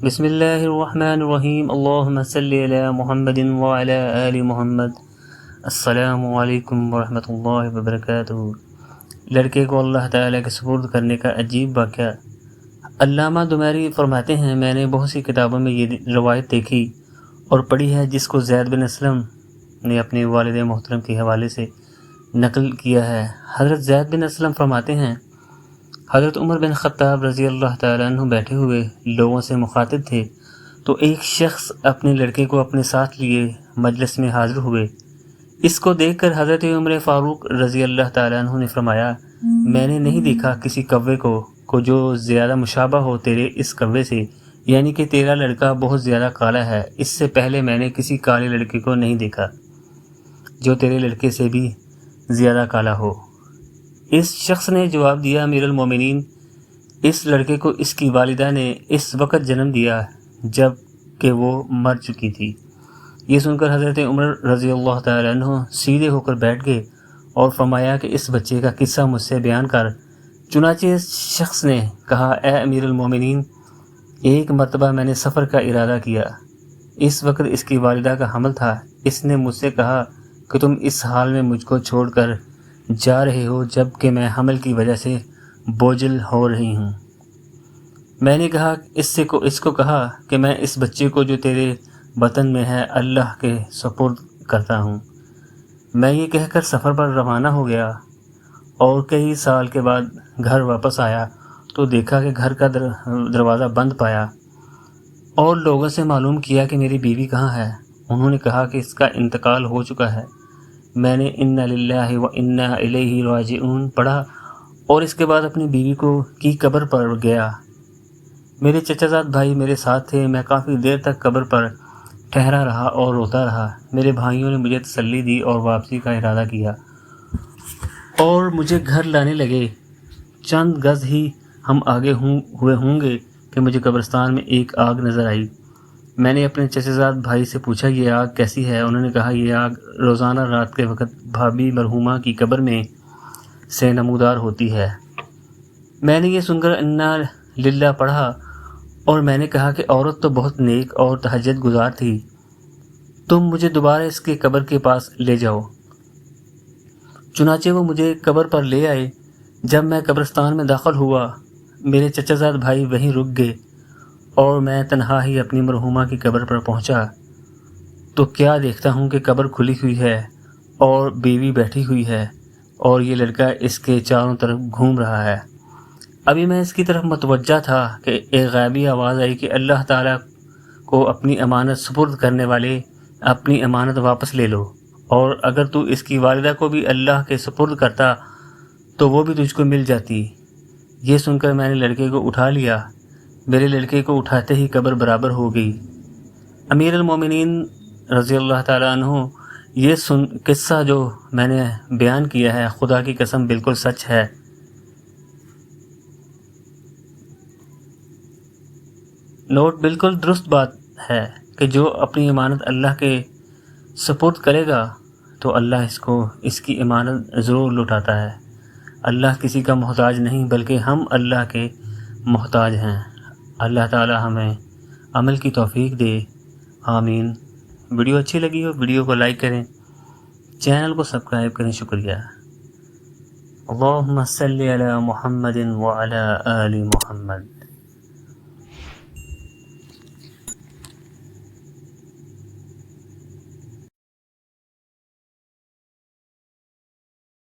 بسم اللہ الرحمن الرحیم، اللہم صلی علی محمد وعلی آل محمد۔ السلام علیکم ورحمۃ اللہ وبرکاتہ۔ لڑکے کو اللہ تعالیٰ کے سپرد کرنے کا عجیب واقعہ۔ علامہ دمری فرماتے ہیں، میں نے بہت سی کتابوں میں یہ روایت دیکھی اور پڑھی ہے جس کو زید بن اسلم نے اپنے والد محترم کے حوالے سے نقل کیا ہے۔ حضرت زید بن اسلم فرماتے ہیں، حضرت عمر بن خطاب رضی اللہ تعالیٰ عنہ بیٹھے ہوئے لوگوں سے مخاطب تھے تو ایک شخص اپنے لڑکے کو اپنے ساتھ لیے مجلس میں حاضر ہوئے۔ اس کو دیکھ کر حضرت عمر فاروق رضی اللہ تعالیٰ عنہ نے فرمایا، میں نے نہیں دیکھا کسی کوے کو جو زیادہ مشابہ ہو تیرے اس کوے سے، یعنی کہ تیرا لڑکا بہت زیادہ کالا ہے۔ اس سے پہلے میں نے کسی کالے لڑکے کو نہیں دیکھا جو تیرے لڑکے سے بھی زیادہ کالا ہو۔ اس شخص نے جواب دیا، امیر المومنین، اس لڑکے کو اس کی والدہ نے اس وقت جنم دیا جب کہ وہ مر چکی تھی۔ یہ سن کر حضرت عمر رضی اللہ تعالیٰ عنہ سیدھے ہو کر بیٹھ گئے اور فرمایا کہ اس بچے کا قصہ مجھ سے بیان کر۔ چنانچہ اس شخص نے کہا، اے امیر المومنین، ایک مرتبہ میں نے سفر کا ارادہ کیا۔ اس وقت اس کی والدہ کا حمل تھا۔ اس نے مجھ سے کہا کہ تم اس حال میں مجھ کو چھوڑ کر جا رہے ہو جب کہ میں حمل کی وجہ سے بوجھل ہو رہی ہوں۔ میں نے کہا اس کو کہا کہ میں اس بچے کو جو تیرے بطن میں ہے اللہ کے سپرد کرتا ہوں۔ میں یہ کہہ کر سفر پر روانہ ہو گیا اور کئی سال کے بعد گھر واپس آیا تو دیکھا کہ گھر کا دروازہ بند پایا اور لوگوں سے معلوم کیا کہ میری بیوی کہاں ہے۔ انہوں نے کہا کہ اس کا انتقال ہو چکا ہے۔ میں نے انا للہ و انا الیہ راجعون پڑھا اور اس کے بعد اپنی بیوی کی قبر پر گیا۔ میرے چچا زاد بھائی میرے ساتھ تھے۔ میں کافی دیر تک قبر پر ٹھہرا رہا اور روتا رہا۔ میرے بھائیوں نے مجھے تسلی دی اور واپسی کا ارادہ کیا اور مجھے گھر لانے لگے۔ چند گز ہی ہم آگے ہوئے ہوں گے کہ مجھے قبرستان میں ایک آگ نظر آئی۔ میں نے اپنے چچا زاد بھائی سے پوچھا، یہ آگ کیسی ہے؟ انہوں نے کہا، یہ آگ روزانہ رات کے وقت بھابھی مرحومہ کی قبر میں سے نمودار ہوتی ہے۔ میں نے یہ سن کر انا للہ پڑھا اور میں نے کہا کہ عورت تو بہت نیک اور تہجد گزار تھی، تم مجھے دوبارہ اس کے قبر کے پاس لے جاؤ۔ چنانچہ وہ مجھے قبر پر لے آئے۔ جب میں قبرستان میں داخل ہوا، میرے چچا زاد بھائی وہیں رک گئے اور میں تنہا ہی اپنی مرحومہ کی قبر پر پہنچا تو کیا دیکھتا ہوں کہ قبر کھلی ہوئی ہے اور بیوی بیٹھی ہوئی ہے اور یہ لڑکا اس کے چاروں طرف گھوم رہا ہے۔ ابھی میں اس کی طرف متوجہ تھا کہ ایک غیبی آواز آئی کہ اللہ تعالیٰ کو اپنی امانت سپرد کرنے والے، اپنی امانت واپس لے لو، اور اگر تو اس کی والدہ کو بھی اللہ کے سپرد کرتا تو وہ بھی تجھ کو مل جاتی۔ یہ سن کر میں نے لڑکے کو اٹھا لیا۔ میرے لڑکے کو اٹھاتے ہی قبر برابر ہو گئی۔ امیر المومنین رضی اللہ تعالیٰ عنہ، یہ قصہ جو میں نے بیان کیا ہے خدا کی قسم بالکل سچ ہے۔ نوٹ، بالکل درست بات ہے کہ جو اپنی امانت اللہ کے سپرد کرے گا تو اللہ اس کی امانت ضرور لوٹاتا ہے۔ اللہ کسی کا محتاج نہیں بلکہ ہم اللہ کے محتاج ہیں۔ اللہ تعالی ہمیں عمل کی توفیق دے، آمین۔ ویڈیو اچھی لگی ہو ویڈیو کو لائک کریں، چینل کو سبسکرائب کریں۔ شکریہ۔ اللہم صلی علی محمد وعلی آل محمد۔